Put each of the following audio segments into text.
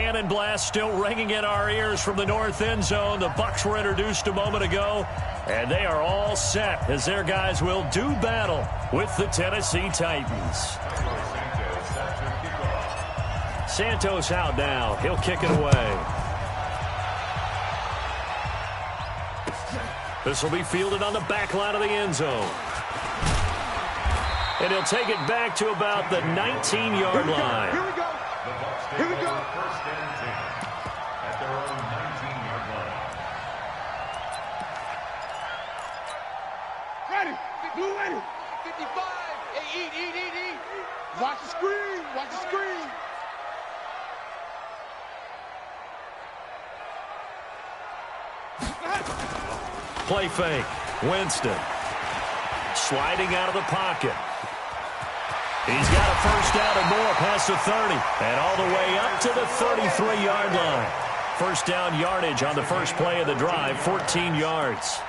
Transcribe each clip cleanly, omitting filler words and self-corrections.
cannon blast still ringing in our ears from the north end zone. The Bucs were introduced a moment ago, and they are all set as their guys will do battle with the Tennessee Titans. Santos out now. He'll kick it away. This will be fielded on the back line of the end zone. And he'll take it back to about the 19-yard line. Here we go. Here we go. First and 10 at their own 19-yard line. Ready. Blue ready. 55. Hey, eat. Watch the screen. Watch the screen. Play fake. Winston. Sliding out of the pocket. He's got a first down and more past the 30. And all the way up to the 33-yard line. First down yardage on the first play of the drive, 14 yards.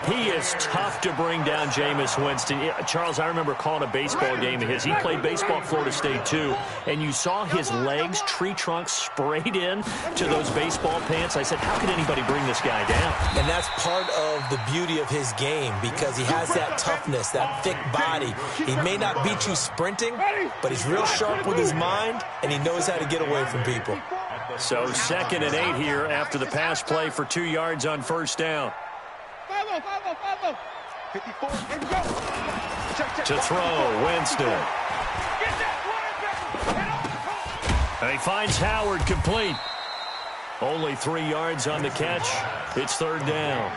He is tough to bring down, Jameis Winston. Charles, I remember calling a baseball game of his. He played baseball at Florida State, too. And you saw his legs, tree trunks sprayed in to those baseball pants. I said, how could anybody bring this guy down? And that's part of the beauty of his game because he has that toughness, that thick body. He may not beat you sprinting, but he's real sharp with his mind, and he knows how to get away from people. So 2nd and 8 here after the pass play for 2 yards on first down. 54. Here we go. To throw, Winston. And he finds Howard complete. Only 3 yards on the catch. It's 3rd down.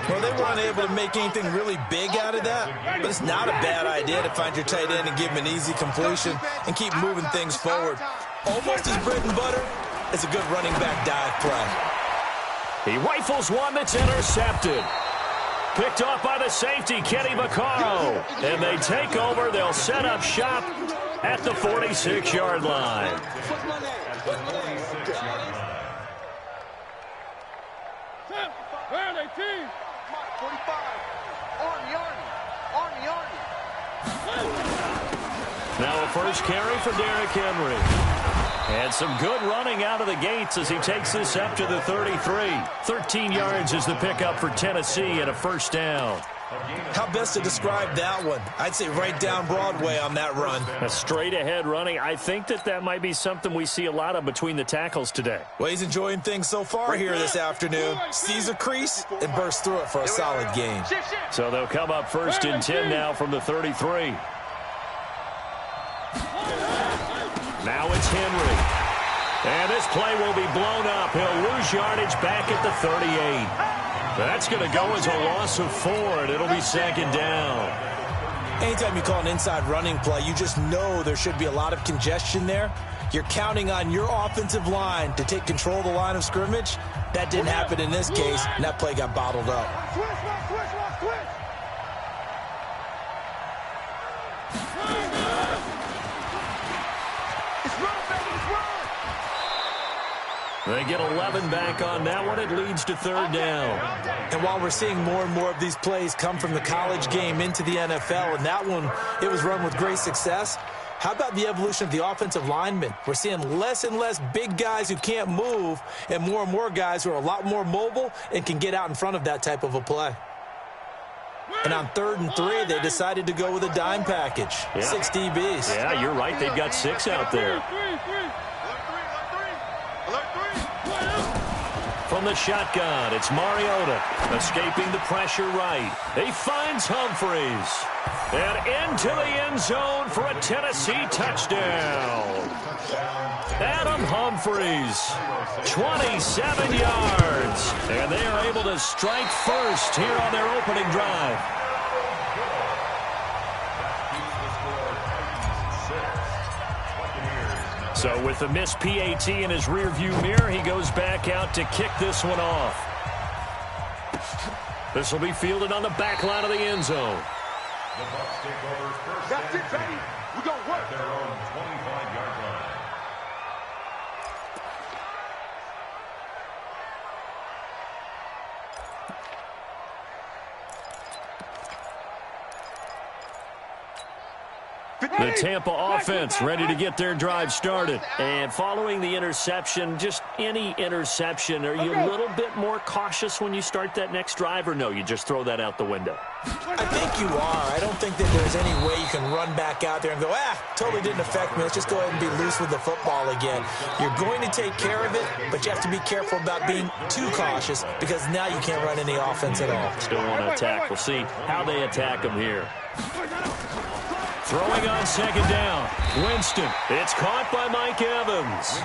Well, they weren't able to make anything really big out of that, but it's not a bad idea to find your tight end and give him an easy completion and keep moving things forward. Almost his bread and butter is a good running back dive play. He rifles one that's intercepted. Picked off by the safety, Kenny Vaccaro. And they take over. They'll set up shop at the 46-yard line. Now a first carry for Derrick Henry. And some good running out of the gates as he takes this up to the 33. 13 yards is the pickup for Tennessee and a first down. How best to describe that one? I'd say right down Broadway on that run. A straight-ahead running. I think that might be something we see a lot of between the tackles today. Well, he's enjoying things so far here this afternoon. Sees a crease and bursts through it for a solid gain. So they'll come up 1st and 10 now from the 33. Now it's Henry. And this play will be blown up. He'll lose yardage back at the 38. That's going to go as a loss of 4, and it'll be 2nd down. Anytime you call an inside running play, you just know there should be a lot of congestion there. You're counting on your offensive line to take control of the line of scrimmage. That didn't happen in this case, and that play got bottled up. They get 11 back on that one. It leads to 3rd down. And while we're seeing more and more of these plays come from the college game into the NFL, and that one, it was run with great success, how about the evolution of the offensive linemen? We're seeing less and less big guys who can't move and more guys who are a lot more mobile and can get out in front of that type of a play. And on 3rd and 3, they decided to go with a dime package. Yeah. 6 DBs. Yeah, you're right. They've got 6 out there. From the shotgun, it's Mariota escaping the pressure right. He finds Humphries. And into the end zone for a Tennessee touchdown. Adam Humphries, 27 yards. And they are able to strike first here on their opening drive. So with the missed PAT in his rearview mirror, he goes back out to kick this one off. This will be fielded on the back line of the end zone. The Bucs take over first. That's it, baby. We're going to work. At their own 25-yard line. The Tampa offense ready to get their drive started. And following the interception, just any interception, are you a little bit more cautious when you start that next drive, or no, you just throw that out the window? I think you are. I don't think that there's any way you can run back out there and go, totally didn't affect me. Let's just go ahead and be loose with the football again. You're going to take care of it, but you have to be careful about being too cautious because now you can't run any offense at all. Still want to attack. We'll see how they attack them here. Throwing on second down. Winston. It's caught by Mike Evans.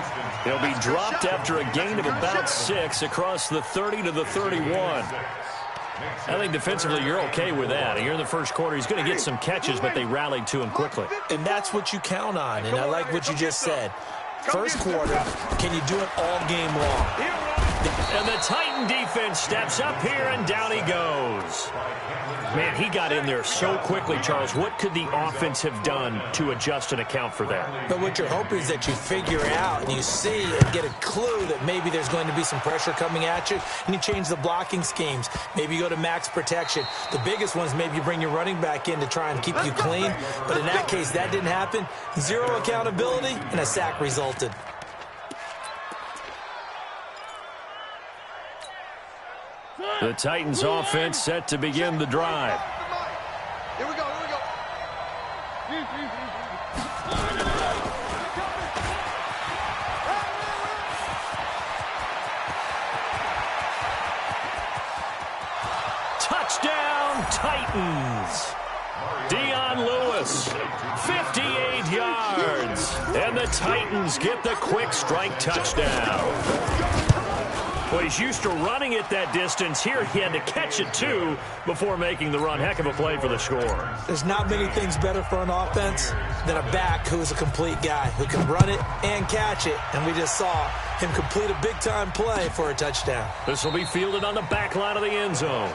He'll be dropped after a gain of about 6 across the 30 to the 31. I think defensively you're okay with that. Here in the first quarter, he's going to get some catches, but they rallied to him quickly. And that's what you count on, and I like what you just said. First quarter, can you do it all game long? And the Titan defense steps up here, and down he goes. Man, he got in there so quickly, Charles. What could the offense have done to adjust and account for that? But what you're hoping is that you figure out and you see and get a clue that maybe there's going to be some pressure coming at you, and you change the blocking schemes. Maybe you go to max protection. The biggest one is maybe you bring your running back in to try and keep you clean. But in that case, that didn't happen. Zero accountability, and a sack resulted. The Titans offense set to begin the drive. Here we go, here we go. Touchdown, Titans. Dion Lewis, 58 yards. And the Titans get the quick strike touchdown. Well, he's used to running it that distance. Here he had to catch it, too, before making the run. Heck of a play for the score. There's not many things better for an offense than a back who is a complete guy, who can run it and catch it. And we just saw him complete a big-time play for a touchdown. This will be fielded on the back line of the end zone.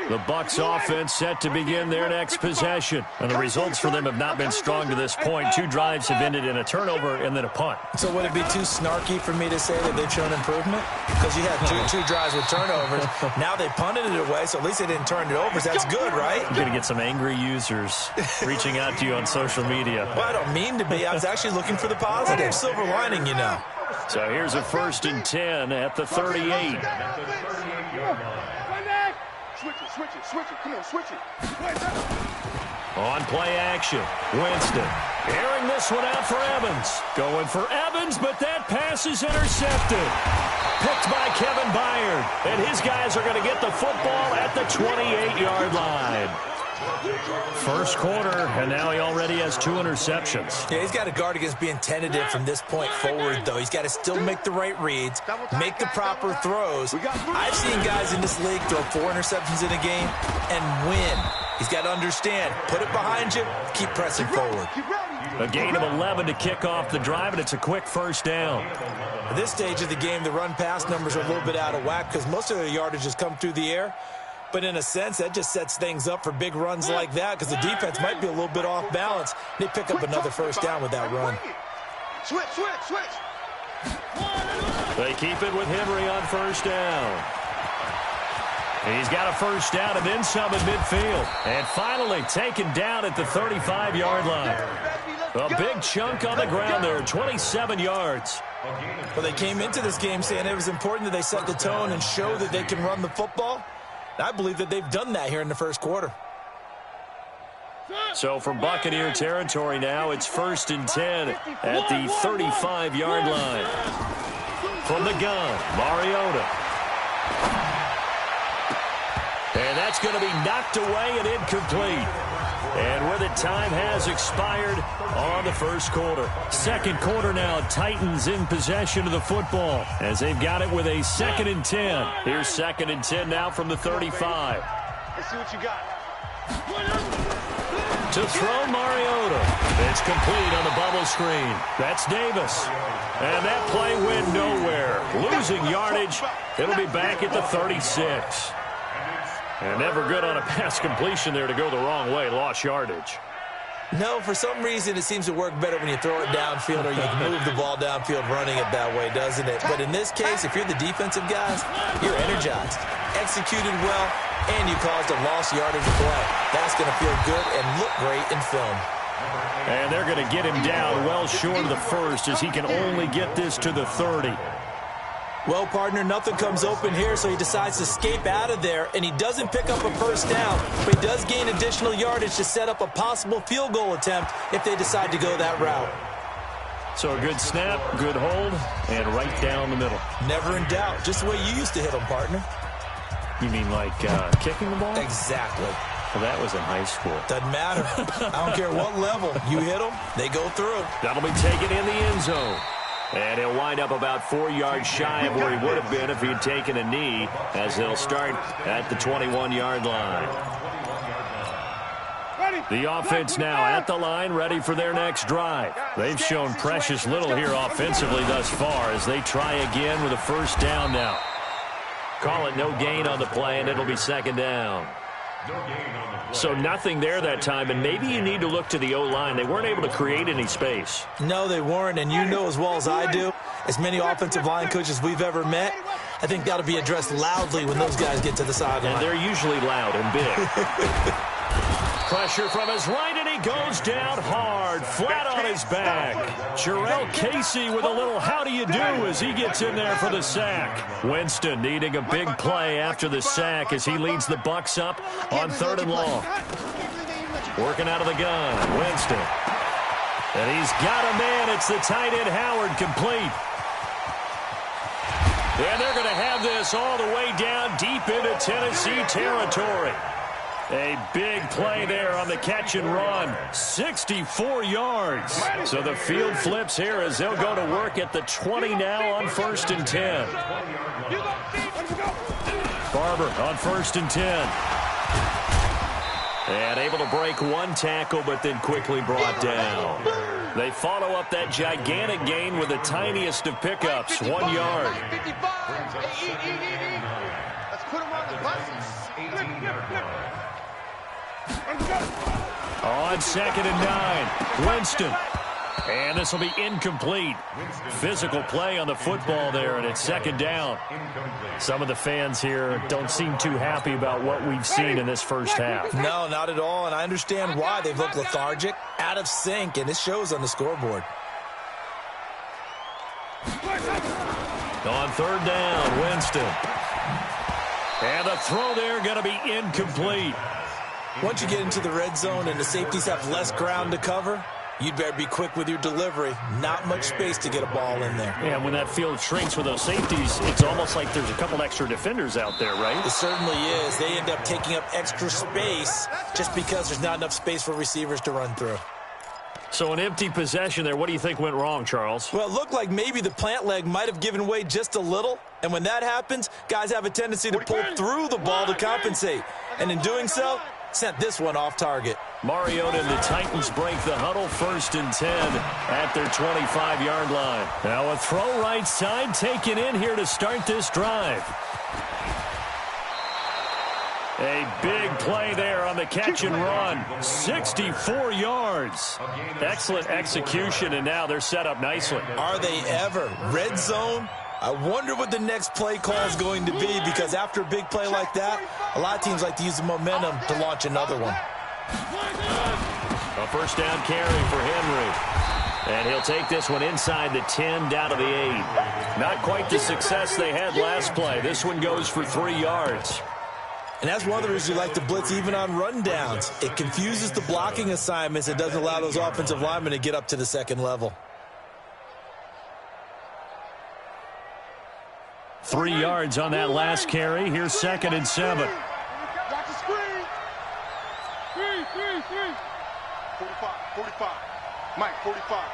The Bucs offense set to begin their next possession. And the results for them have not been strong to this point. 2 drives have ended in a turnover and then a punt. So would it be too snarky for me to say that they've shown improvement? Because you had two drives with turnovers. Now they punted it away, so at least they didn't turn it over. So that's good, right? You're going to get some angry users reaching out to you on social media. Well, I don't mean to be. I was actually looking for the positive. Silver lining, you know. So here's a 1st and 10 at the 38. Switch it. Come on, switch it. On play action, Winston airing this one out for Evans. Going for Evans, but that pass is intercepted. Picked by Kevin Byard. And his guys are going to get the football at the 28-yard line. First quarter, and now he already has 2 interceptions. Yeah, he's got to guard against being tentative from this point forward, though. He's got to still make the right reads, make the proper throws. I've seen guys in this league throw 4 interceptions in a game and win. He's got to understand, put it behind you, keep pressing forward. A gain of 11 to kick off the drive, and it's a quick first down. At this stage of the game, the run-pass numbers are a little bit out of whack because most of the yardage has come through the air. But in a sense, that just sets things up for big runs like that because the defense might be a little bit off balance. They pick up another first down with that run. Switch. They keep it with Henry on first down. He's got a first down and then some in midfield. And finally taken down at the 35-yard line. A big chunk on the ground there, 27 yards. Well, they came into this game saying it was important that they set the tone and show that they can run the football. I believe that they've done that here in the first quarter. So from Buccaneer territory now, it's 1st and 10 at the 35-yard line. From the gun, Mariota. And that's going to be knocked away and incomplete. And with it, time has expired on the first quarter. Second quarter now, Titans in possession of the football as they've got it with a 2nd and 10. Here's 2nd and 10 now from the 35. Let's see what you got. To throw Mariota. It's complete on the bubble screen. That's Davis. And that play went nowhere. Losing yardage. It'll be back at the 36. And never good on a pass completion there to go the wrong way. Lost yardage. No, for some reason it seems to work better when you throw it downfield or you can move the ball downfield running it that way, doesn't it? But in this case, if you're the defensive guys, you're energized, executed well, and you caused a lost yardage play. That's going to feel good and look great in film. And they're going to get him down well short of the first as he can only get this to the 30. Well, partner, nothing comes open here, so he decides to escape out of there, and he doesn't pick up a first down, but he does gain additional yardage to set up a possible field goal attempt if they decide to go that route. So a good snap, good hold, and right down the middle. Never in doubt, just the way you used to hit them, partner. You mean like kicking the ball? Exactly. Well, that was in high school. Doesn't matter. I don't care what level. You hit them, they go through. That'll be taken in the end zone. And he'll wind up about 4 yards shy of where he would have been if he had taken a knee, as they'll start at the 21-yard line. The offense now at the line, ready for their next drive. They've shown precious little here offensively thus far as they try again with a first down now. Call it no gain on the play, and it'll be second down. So nothing there that time, and maybe you need to look to the O-line. They weren't able to create any space. No, they weren't, and you know as well as I do, as many offensive line coaches we've ever met, I think that'll be addressed loudly when those guys get to the sideline. And they're usually loud and big. Pressure from his right, and he goes down hard, flat on his back. Jarrell Casey with a little how do you do as he gets in there for the sack. Winston needing a big play after the sack as he leads the Bucs up on 3rd and long. Working out of the gun, Winston. And he's got a man. It's the tight end Howard, complete. And they're going to have this all the way down deep into Tennessee territory. A big play there on the catch and run. 64 yards. So the field flips here as they'll go to work at the 20 now on 1st and 10. Barber on 1st and 10. And able to break one tackle, but then quickly brought down. They follow up that gigantic gain with the tiniest of pickups, 1 yard. Let's put him on the bus. On 2nd and 9, Winston. And this will be incomplete. Physical play on the football there, and it's 2nd down. Some of the fans here don't seem too happy about what we've seen in this first half. No, not at all, and I understand why. They've looked lethargic, out of sync, and it shows on the scoreboard. On 3rd down, Winston. And the throw there going to be incomplete. Once you get into the red zone and the safeties have less ground to cover, you'd better be quick with your delivery. Not much space to get a ball in there. Yeah, when that field shrinks with those safeties, it's almost like there's a couple extra defenders out there, right? It certainly is. They end up taking up extra space just because there's not enough space for receivers to run through. So an empty possession there. What do you think went wrong, Charles? Well, it looked like maybe the plant leg might have given way just a little. And when that happens, guys have a tendency to pull through the ball to compensate. And in doing so, sent this one off target. Mariota and the Titans break the huddle, 1st and 10 at their 25-yard line. Now a throw right side taken in here to start this drive. A big play there on the catch and run. 64 yards. Excellent execution, and now they're set up nicely. Are they ever? Red zone? I wonder what the next play call is going to be, because after a big play like that, a lot of teams like to use the momentum to launch another one. A first down carry for Henry. And he'll take this one inside the 10 down to the 8. Not quite the success they had last play. This one goes for 3 yards. And that's one of the reasons you like to blitz even on rundowns. It confuses the blocking assignments and doesn't allow those offensive linemen to get up to the second level. 3 yards on that last carry. Here's 2nd and 7. Watch the screen. 45. Mike, 45.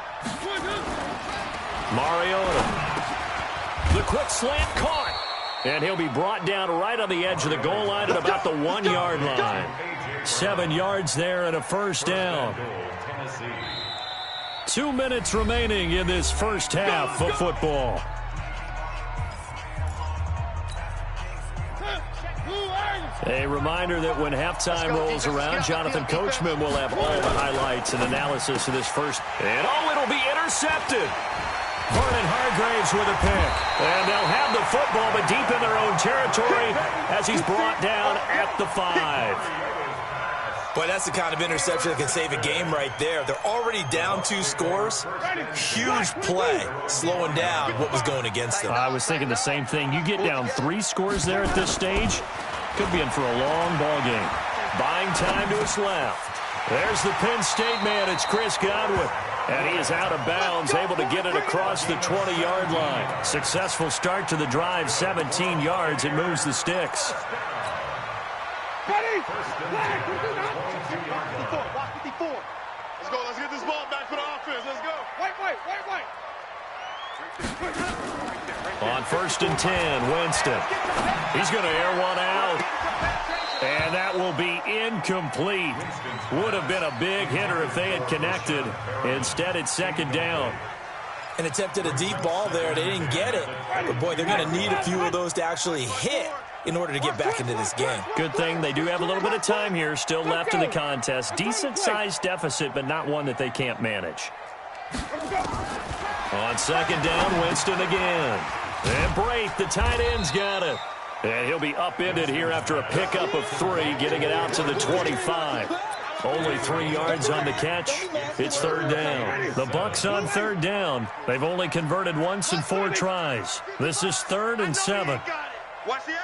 Mariota. The quick slant caught. And he'll be brought down right on the edge of the goal line at about the 1 yard line. 7 yards there and a first down. 2 minutes remaining in this first half of football. A reminder that when halftime rolls around, Jonathan Coachman will have all the highlights and analysis of this first. And it'll be intercepted. Vernon Hargraves with a pick. And they'll have the football, but deep in their own territory as he's brought down at the 5. Boy, that's the kind of interception that can save a game right there. They're already down 2 scores. Huge play, slowing down what was going against them. I was thinking the same thing. You get down 3 scores there at this stage, could be in for a long ball game. Buying time to his left. There's the Penn State man. It's Chris Godwin. And he is out of bounds, able to get it across the 20-yard line. Successful start to the drive, 17 yards, and moves the sticks. Ready? Flag. 54. Let's go. Let's get this ball back for the offense. Let's go. Wait. On 1st and 10, Winston. He's going to air one out. And that will be incomplete. Would have been a big hitter if they had connected. Instead, it's 2nd down. And attempted a deep ball there. They didn't get it. But, boy, they're going to need a few of those to actually hit in order to get back into this game. Good thing they do have a little bit of time here still left in the contest. Decent-sized deficit, but not one that they can't manage. On 2nd down, Winston again. And Brate, the tight end's got it. And he'll be upended here after a pickup of 3, getting it out to the 25. Only 3 yards on the catch. It's 3rd down. The Bucs on 3rd down. They've only converted once in 4 tries. This is 3rd and 7. Watch the edge.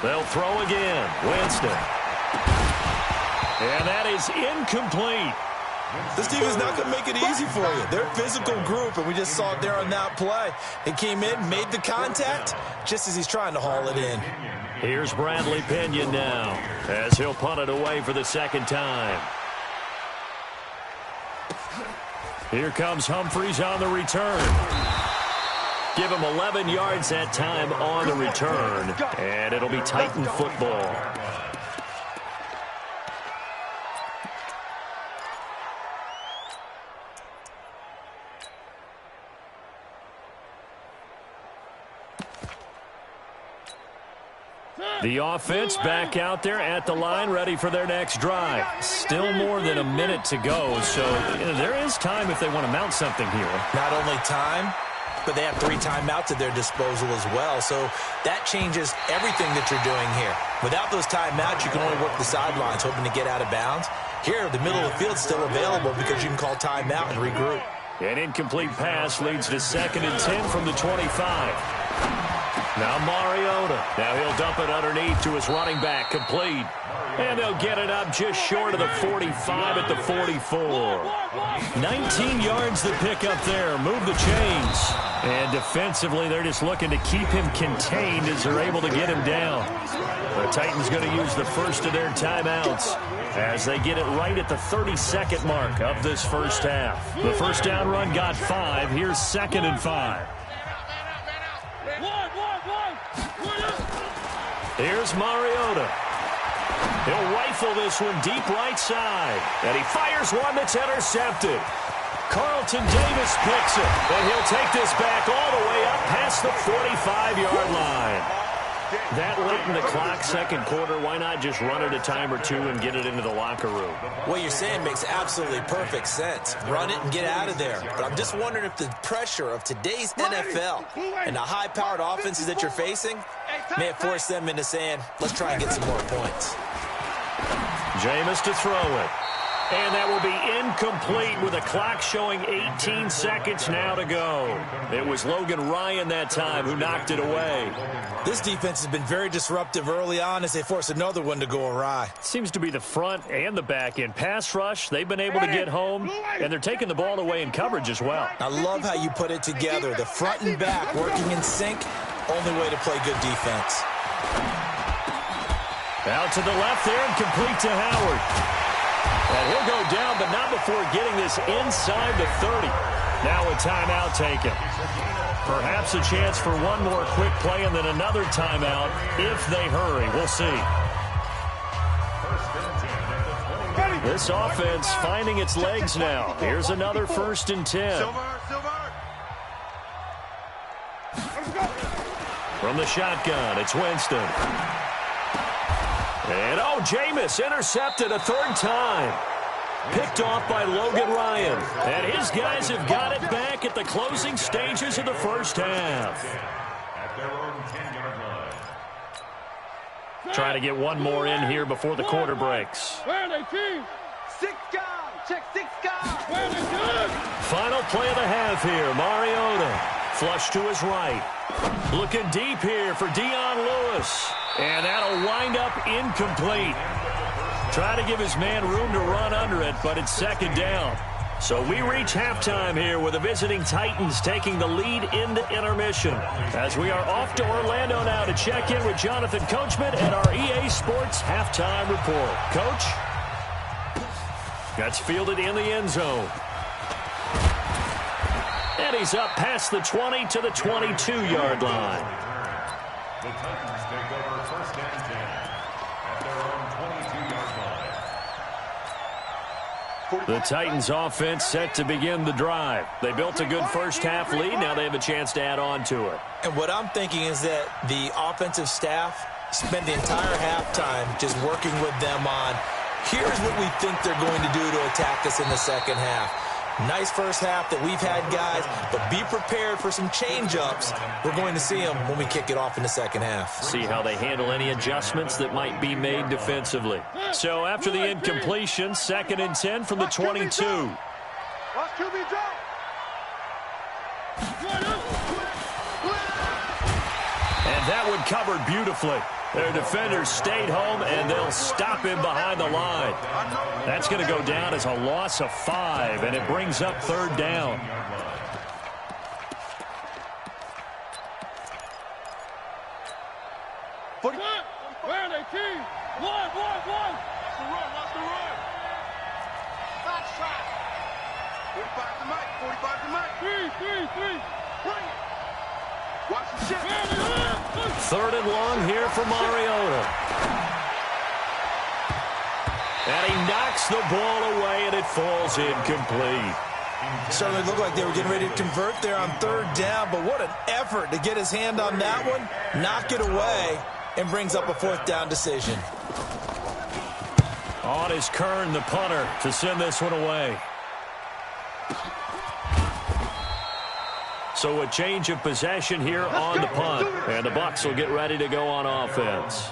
They'll throw again. Winston. And that is incomplete. This team is not going to make it easy for you. They're a physical group, and we just saw it there on that play. They came in, made the contact, just as he's trying to haul it in. Here's Bradley Pinion now, as he'll punt it away for the 2nd time. Here comes Humphries on the return. Give him 11 yards that time on the return, and it'll be Titan football. The offense back out there at the line, ready for their next drive. Still more than a minute to go, so there is time if they want to mount something here. Not only time, but they have 3 timeouts at their disposal as well, so that changes everything that you're doing here. Without those timeouts, you can only work the sidelines, hoping to get out of bounds. Here, the middle of the field's still available because you can call timeout and regroup. An incomplete pass leads to 2nd and 10 from the 25. Now Mariota. Now he'll dump it underneath to his running back. Complete. And they'll get it up just short of the 45 at the 44. 19 yards to pick up there. Move the chains. And defensively, they're just looking to keep him contained as they're able to get him down. The Titans going to use the first of their timeouts as they get it right at the 32nd mark of this first half. The first down run got 5. Here's 2nd and 5. Here's Mariota. He'll rifle this one deep right side. And he fires one that's intercepted. Carlton Davis picks it. And he'll take this back all the way up past the 45-yard line. That late in the clock, 2nd quarter, why not just run it a time or 2 and get it into the locker room? What you're saying makes absolutely perfect sense. Run it and get out of there. But I'm just wondering if the pressure of today's NFL and the high-powered offenses that you're facing may have forced them into saying, let's try and get some more points. Jameis to throw it. And that will be incomplete with a clock showing 18 seconds now to go. It was Logan Ryan that time who knocked it away. This defense has been very disruptive early on as they force another one to go awry. Seems to be the front and the back end. Pass rush, they've been able to get home, and they're taking the ball away in coverage as well. I love how you put it together. The front and back working in sync, only way to play good defense. Out to the left there and complete to Howard. And he'll go down, but not before getting this inside the 30. Now a timeout taken. Perhaps a chance for one more quick play and then another timeout if they hurry. We'll see. This offense finding its legs now. Here's another 1st and 10. From the shotgun, it's Winston. And, Jameis intercepted a third time. Picked off by Logan Ryan. And his guys have got it back at the closing stages of the first half. Trying to get one more in here before the quarter breaks. Six guys. Check six guys. Final play of the half here. Mariota. Flush to his right. Looking deep here for Dion Lewis. And that'll wind up incomplete. Try to give his man room to run under it, but it's second down. So we reach halftime here with the visiting Titans taking the lead into intermission. As we are off to Orlando now to check in with Jonathan Coachman at our EA Sports Halftime Report. Coach? That's fielded in the end zone. And he's up past the 20 to the 22-yard line. The Titans take over first and 10 at their own 22-yard line. The Titans offense set to begin the drive. They built a good first-half lead. Now they have a chance to add on to it. And what I'm thinking is that the offensive staff spent the entire halftime just working with them on, here's what we think they're going to do to attack us in the second half. Nice first half that we've had, guys, but be prepared for some change-ups. We're going to see them when we kick it off in the second half. See how they handle any adjustments that might be made defensively. So after the incompletion, 2nd and 10 from the 22. Watch QB drop. And that one covered beautifully. Their defenders stayed home, and they'll stop him behind the line. That's going to go down as a loss of 5, and it brings up third down. Where are they, team? One. Watch the run. Box shot. 45 to Mike. 45 to Mike. Three. Bring it. Watch the shit. Third and long here for Mariota. And he knocks the ball away, and it falls incomplete. Certainly looked like they were getting ready to convert there on third down, but what an effort to get his hand on that one, knock it away, and brings up a fourth down decision. On is Kern, the punter, to send this one away. So a change of possession here on the punt. And the Bucs will get ready to go on offense.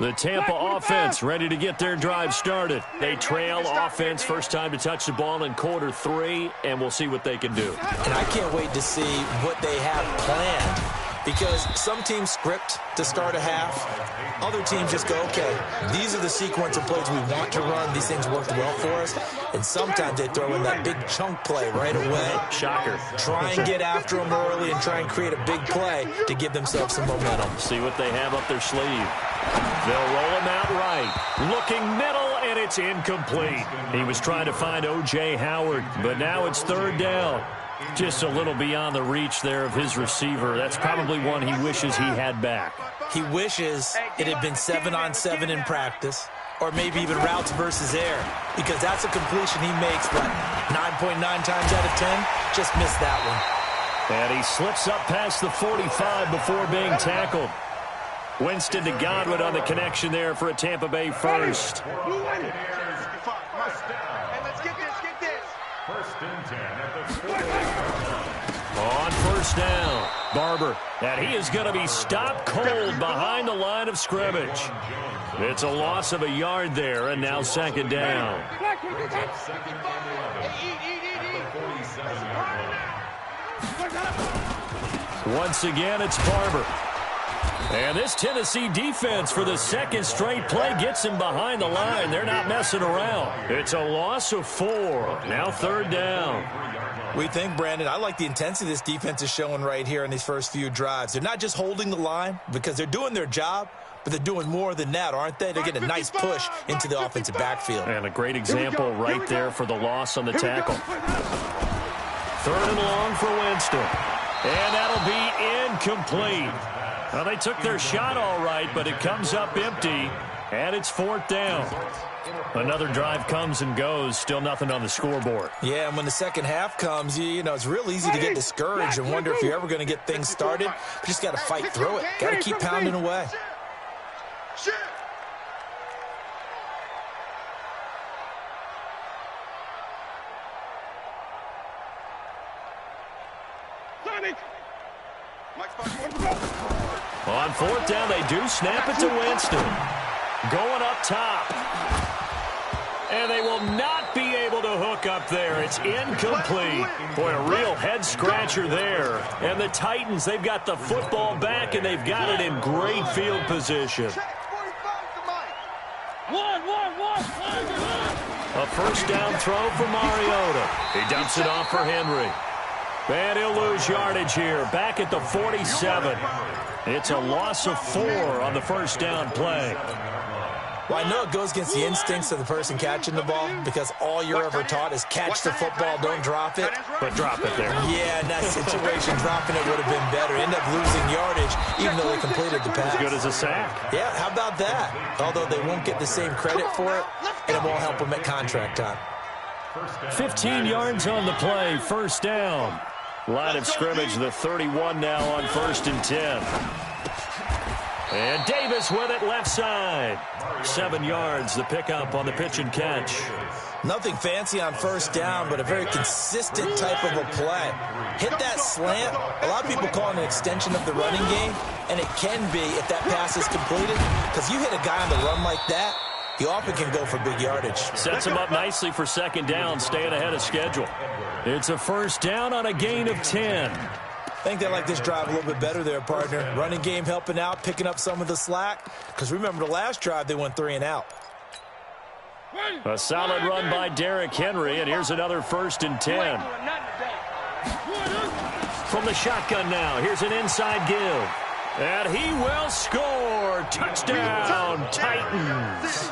The Tampa offense ready to get their drive started. They trail offense first time to touch the ball in quarter 3, and we'll see what they can do. And I can't wait to see what they have planned, because some teams script to start a half. Other teams just go, okay, these are the sequence of plays we want to run. These things worked well for us. And sometimes they throw in that big chunk play right away. Shocker. Try and get after them early and try and create a big play to give themselves some momentum. See what they have up their sleeve. They'll roll him out right. Looking middle, and it's incomplete. He was trying to find O.J. Howard, but now it's third down. Just a little beyond the reach there of his receiver. That's probably one he wishes he had back. He wishes it had been 7-on-7 in practice, or maybe even routes versus air, because that's a completion he makes, what, 9.9 times out of 10? Just missed that one. And he slips up past the 45 before being tackled. Winston to Godwin on the connection there for a Tampa Bay first. Hey, let's get this. First and 10 at the 40. On first down, Barber. And he is going to be stopped cold behind the line of scrimmage. It's a loss of a yard there, and now second down. Once again, it's Barber. And this Tennessee defense for the second straight play gets him behind the line. They're not messing around. It's a loss of 4. Now third down. We think, Brandon, I like the intensity this defense is showing right here in these first few drives. They're not just holding the line because they're doing their job, but they're doing more than that, aren't they? They're getting a nice push into the offensive backfield. And a great example right there for the loss on the tackle. Third and long for Winston. And that'll be incomplete. Well, they took their shot all right, but it comes up empty, and it's fourth down. Another drive comes and goes, still nothing on the scoreboard. Yeah, and when the second half comes, you know, it's real easy to get discouraged and wonder if you're ever going to get things started. You just got to fight through it. Got to keep pounding away. On fourth down, they do snap it to Winston. Going up top. And they will not be able to hook up there. It's incomplete. Boy, a real head-scratcher there. And the Titans, they've got the football back, and they've got it in great field position. A first down throw for Mariota. He dumps it off for Henry. And he'll lose yardage here, back at the 47. It's a loss of 4 on the first down play. Well, I know it goes against the instincts of the person catching the ball because all you're ever taught is catch the football, don't drop it. But drop it there. Yeah, in that situation, dropping it would have been better. End up losing yardage, even though they completed the pass. As good as a sack. Yeah, how about that? Although they won't get the same credit for it, and it won't help them at contract time. 15 yards on the play, first down. Line of scrimmage, the 31 now on 1st and 10. And Davis with it left side. 7 yards, the pickup on the pitch and catch. Nothing fancy on first down, but a very consistent type of a play. Hit that slant. A lot of people call it an extension of the running game, and it can be if that pass is completed, because you hit a guy on the run like that, he often can go for big yardage. Sets him up nicely for second down, staying ahead of schedule. It's a first down on a gain of 10. I think they like this drive a little bit better there, partner. Running game helping out, picking up some of the slack. Because remember the last drive, they went 3 and out. A solid run by Derrick Henry, and here's another 1st and 10. From the shotgun now, here's an inside give. And he will score. Touchdown, Titans.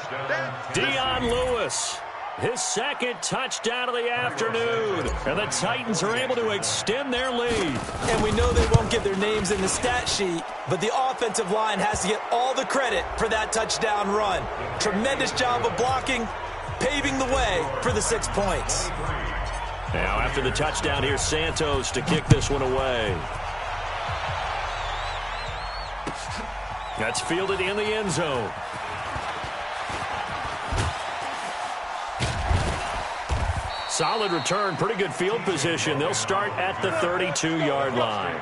Dion Lewis. His second touchdown of the afternoon. And the Titans are able to extend their lead. And we know they won't get their names in the stat sheet, but the offensive line has to get all the credit for that touchdown run. Tremendous job of blocking, paving the way for the 6 points. Now after the touchdown, here's Santos to kick this one away. That's fielded in the end zone. Solid return, pretty good field position. They'll start at the 32-yard line.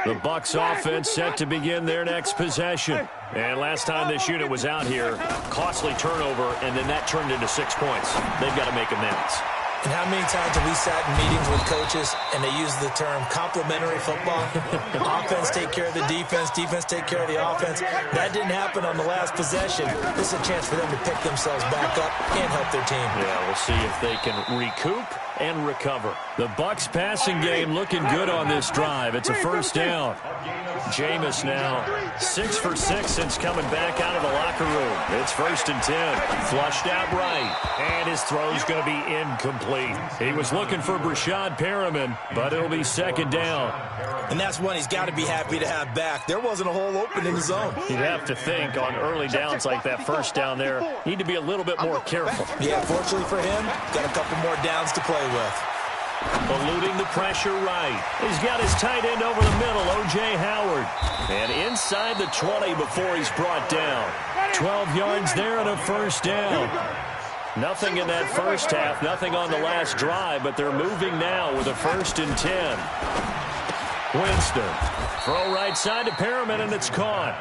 The Bucs offense set to begin their next possession. And last time this unit was out here, costly turnover, and then that turned into 6 points. They've got to make amends. And how many times have we sat in meetings with coaches and they use the term complementary football? Offense take care of the defense, defense take care of the offense. That didn't happen on the last possession. This is a chance for them to pick themselves back up and help their team. Yeah, we'll see if they can recoup and recover. The Bucs passing game looking good on this drive. It's a first down. Jameis now 6 for 6 since coming back out of the locker room. It's 1st and 10. Flushed out right. And his throw's going to be incomplete. He was looking for Brashad Perriman, but it'll be second down. And that's one he's got to be happy to have back. There wasn't a hole open in the zone. You'd have to think on early downs like that first down there, need to be a little bit more careful. Yeah, fortunately for him, got a couple more downs to play with. Eluding the pressure right. He's got his tight end over the middle, O.J. Howard. And inside the 20 before he's brought down. 12 yards there and a first down. Nothing in that first half, nothing on the last drive, but they're moving now with a 1st and 10. Winston. Throw right side to Perriman, and it's caught.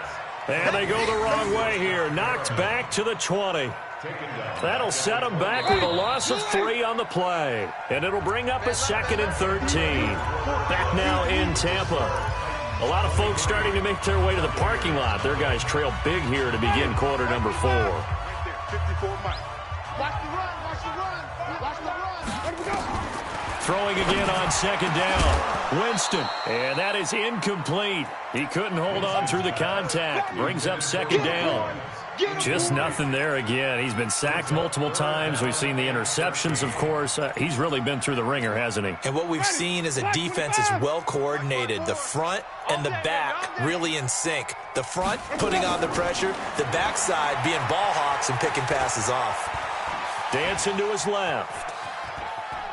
And they go the wrong way here. Knocked back to the 20. That'll set them back with a loss of 3 on the play. And it'll bring up a 2nd and 13. Back now in Tampa. A lot of folks starting to make their way to the parking lot. Their guys trail big here to begin quarter number 4. Throwing again on second down. Winston. And that is incomplete. He couldn't hold on through the contact. Brings up second down. Just nothing there again. He's been sacked multiple times. We've seen the interceptions, of course. He's really been through the ringer, hasn't he? And what we've seen is a defense is well coordinated. The front and the back really in sync. The front putting on the pressure, the backside being ball hawks and picking passes off. Dancing to his left.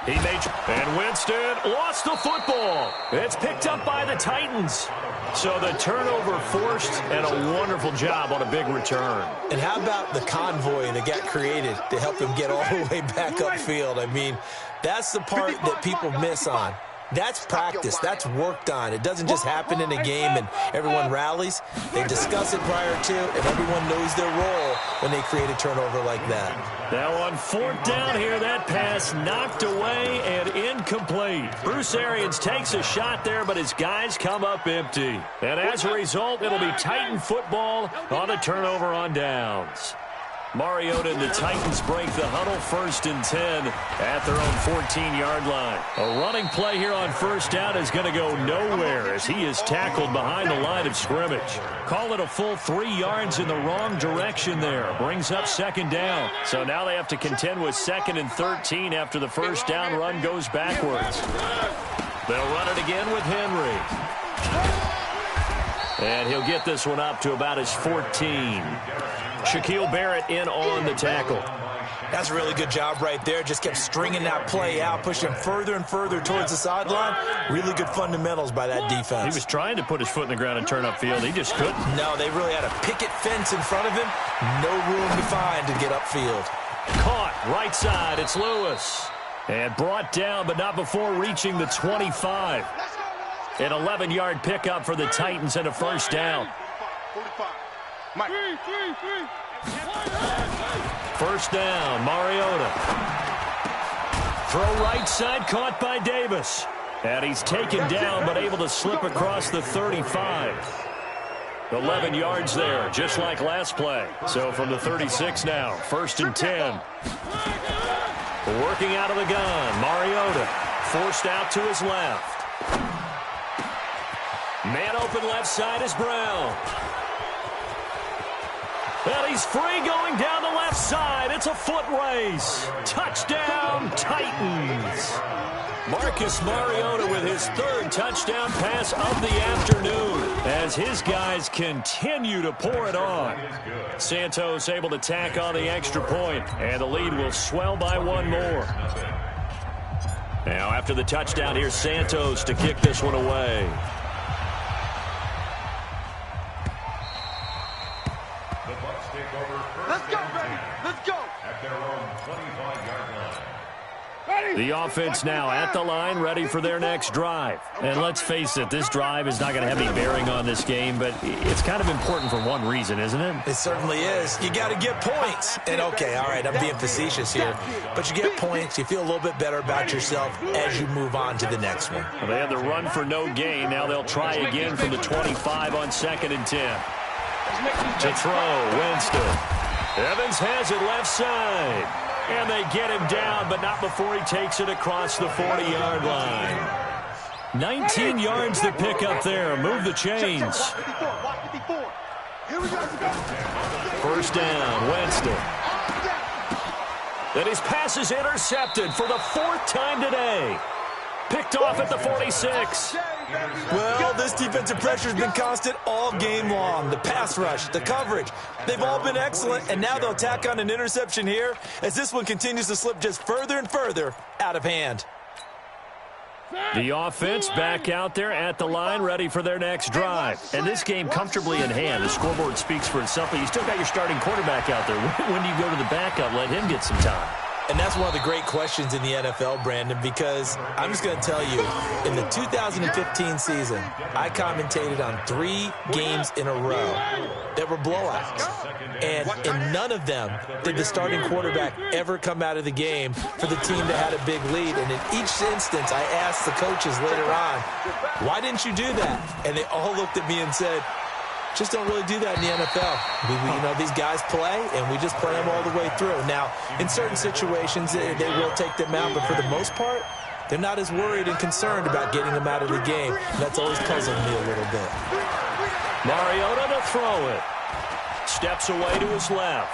And Winston lost the football. It's picked up by the Titans. So the turnover forced, and a wonderful job on a big return. And how about the convoy that got created to help him get all the way back upfield? I mean, that's the part that people miss on. That's practice. That's worked on. It doesn't just happen in a game and everyone rallies. They discuss it prior to, and everyone knows their role when they create a turnover like that. Now on fourth down here, that pass knocked away and incomplete. Bruce Arians takes a shot there, but his guys come up empty. And as a result, it'll be Titan football on a turnover on downs. Mariota and the Titans break the huddle, 1st and 10 at their own 14-yard line. A running play here on first down is going to go nowhere as he is tackled behind the line of scrimmage. Call it a full 3 yards in the wrong direction there. Brings up 2nd down. So now they have to contend with 2nd and 13 after the first down run goes backwards. They'll run it again with Henry. And he'll get this one up to about his 14. Shaquille Barrett in on the tackle. That's a really good job right there. Just kept stringing that play out, pushing him further and further towards the sideline. Really good fundamentals by that defense. He was trying to put his foot in the ground and turn upfield. He just couldn't. No, they really had a picket fence in front of him. No room to find to get upfield. Caught right side. It's Lewis. And brought down, but not before reaching the 25. An 11-yard pickup for the Titans and a first down. 45. Mike. First down, Mariota. Throw right side, caught by Davis. And he's taken down, but able to slip across the 35. 11 yards there, just like last play. So from the 36 now, 1st and 10. Working out of the gun, Mariota. Forced out to his left. Man open left side is Brown. And he's free going down the left side. It's a foot race. Touchdown, Titans. Marcus Mariota with his 3rd touchdown pass of the afternoon as his guys continue to pour it on. Santos able to tack on the extra point, and the lead will swell by 1 more. Now after the touchdown, here's Santos to kick this one away. Let's go, baby. Let's go. At their own 25-yard line. The offense now at the line, ready for their next drive. And let's face it, this drive is not going to have any bearing on this game, but it's kind of important for one reason, isn't it? It certainly is. You got to get points. And okay, all right, I'm being facetious here, but you get points, you feel a little bit better about yourself as you move on to the next one. Well, they had the run for no gain. Now they'll try again from the 25 on 2nd and 10. To throw, Winston. Evans has it left side. And they get him down, but not before he takes it across the 40-yard line. 19 yards to pick up there. Move the chains. First down, Winston. Then his pass is intercepted for the 4th time today. Picked off at the 46. Well, this defensive pressure has been constant all game long. The pass rush, the coverage, they've all been excellent, and now they'll tack on an interception here as this one continues to slip just further and further out of hand. The offense back out there at the line, ready for their next drive. And this game comfortably in hand. The scoreboard speaks for itself, but you still got your starting quarterback out there. When do you go to the backup? Let him get some time. And that's one of the great questions in the NFL, Brandon, because I'm just going to tell you, in the 2015 season, I commentated on 3 games in a row that were blowouts. And in none of them did the starting quarterback ever come out of the game for the team that had a big lead. And in each instance, I asked the coaches later on, why didn't you do that? And they all looked at me and said, just don't really do that in the NFL. You know, these guys play, and we just play them all the way through. Now, in certain situations, they will take them out, but for the most part, they're not as worried and concerned about getting them out of the game. And that's always puzzled me a little bit. Mariota to throw it. steps away to his left.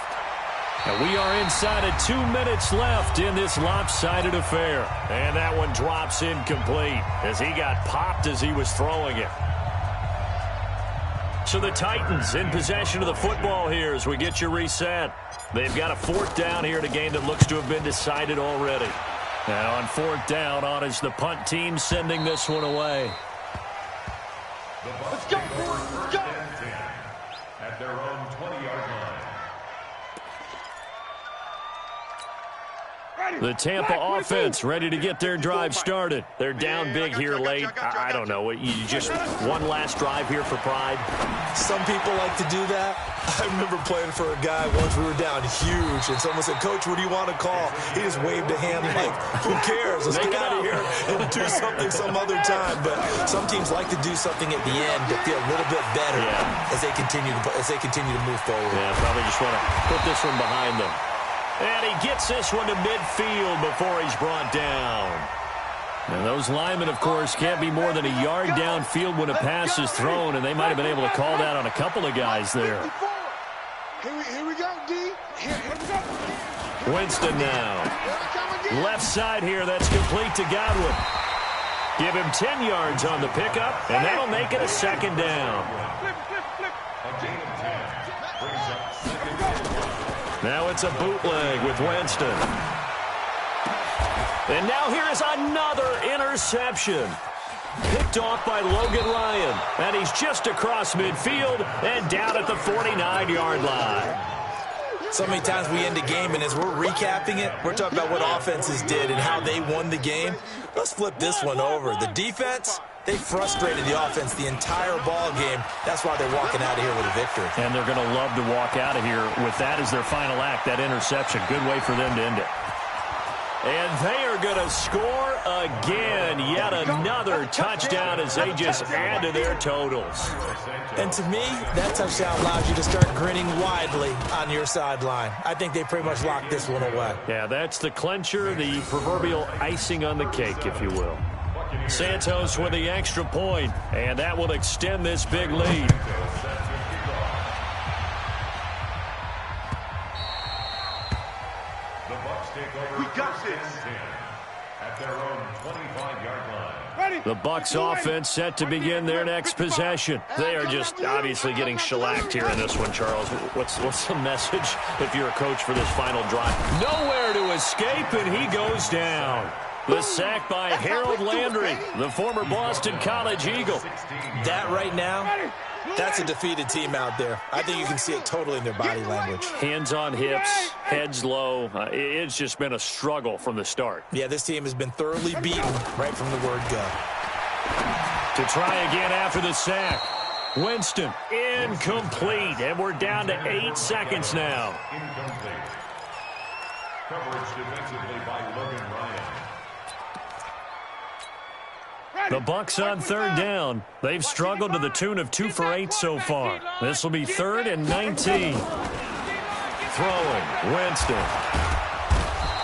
And we are inside of 2 minutes left in this lopsided affair. And that one drops incomplete as he got popped as he was throwing it. So the Titans in possession of the football here as we get you reset. They've got a 4th down here in a game that looks to have been decided already. And on 4th down, on is the punt team sending this one away. Let's go, boys. Let's go. At their own 20-yard line. The Tampa offense ready to get their drive started. They're down big here late. I don't know. You just one last drive here for pride? Some people like to do that. I remember playing for a guy once. We were down huge, and someone said, "Coach, what do you want to call?" He just waved a hand like, "Who cares? Let's get out of here and do something some other time." But some teams like to do something at the end to feel a little bit better as they continue to move forward. Yeah, probably just want to put this one behind them. And he gets this one to midfield before he's brought down. And those linemen, of course, can't be more than a yard downfield when a pass is thrown, and they might have been able to call that on a couple of guys there. Here we go, D. Here we go. Winston now. Left side here, that's complete to Godwin. Give him 10 yards on the pickup, and that'll make it a 2nd down. A gain of 10 brings up 2nd down. Now it's a bootleg with Winston. And now here is another interception. Picked off by Logan Ryan. And he's just across midfield and down at the 49-yard line. So many times we end a game, and as we're recapping it, we're talking about what offenses did and how they won the game. Let's flip this one over. The defense, they frustrated the offense the entire ball game. That's why they're walking out of here with a victory. And they're going to love to walk out of here with that as their final act, that interception. Good way for them to end it. And they are going to score again. Yet another touchdown as they just add to their totals. And to me, that touchdown allows you to start grinning widely on your sideline. I think they pretty much locked this one away. Yeah, that's the clincher, the proverbial icing on the cake, if you will. Santos with the extra point, and that will extend this big lead. We got this. At their own 25-yard line. The Bucs offense set to begin their next possession. They are just obviously getting shellacked here in this one, Charles. What's the message if you're a coach for this final drive? Nowhere to escape, and he goes down. The sack by Harold Landry, the former Boston College Eagle. That right now, that's a defeated team out there. I think you can see it totally in their body language. Hands on hips, heads low. It's just been a struggle from the start. Yeah, this team has been thoroughly beaten right from the word go. To try again after the sack. Winston, incomplete, and we're down to 8 seconds now. Incomplete. Coverage defensively by Logan Ryan. The Bucs on 3rd down. They've struggled to the tune of 2 for 8 so far. This will be 3rd and 19. Throwing, Winston.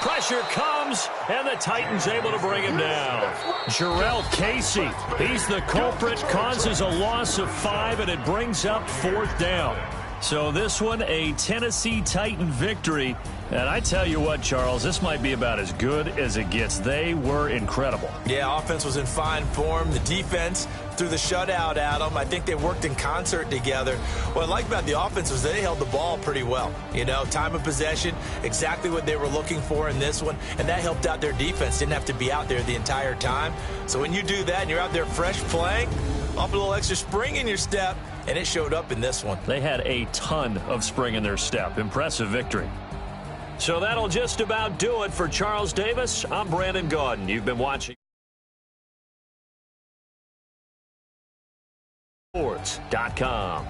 Pressure comes, and the Titans able to bring him down. Jarrell Casey, he's the culprit, causes a loss of 5, and it brings up 4th down. So this one, a Tennessee Titan victory. And I tell you what, Charles, this might be about as good as it gets. They were incredible. Yeah, offense was in fine form. The defense threw the shutout at them. I think they worked in concert together. What I like about the offense was they held the ball pretty well. You know, time of possession, exactly what they were looking for in this one. And that helped out their defense. Didn't have to be out there the entire time. So when you do that and you're out there fresh playing, off a little extra spring in your step, and it showed up in this one. They had a ton of spring in their step. Impressive victory. So that'll just about do it for Charles Davis. I'm Brandon Gaudin. You've been watching sports.com.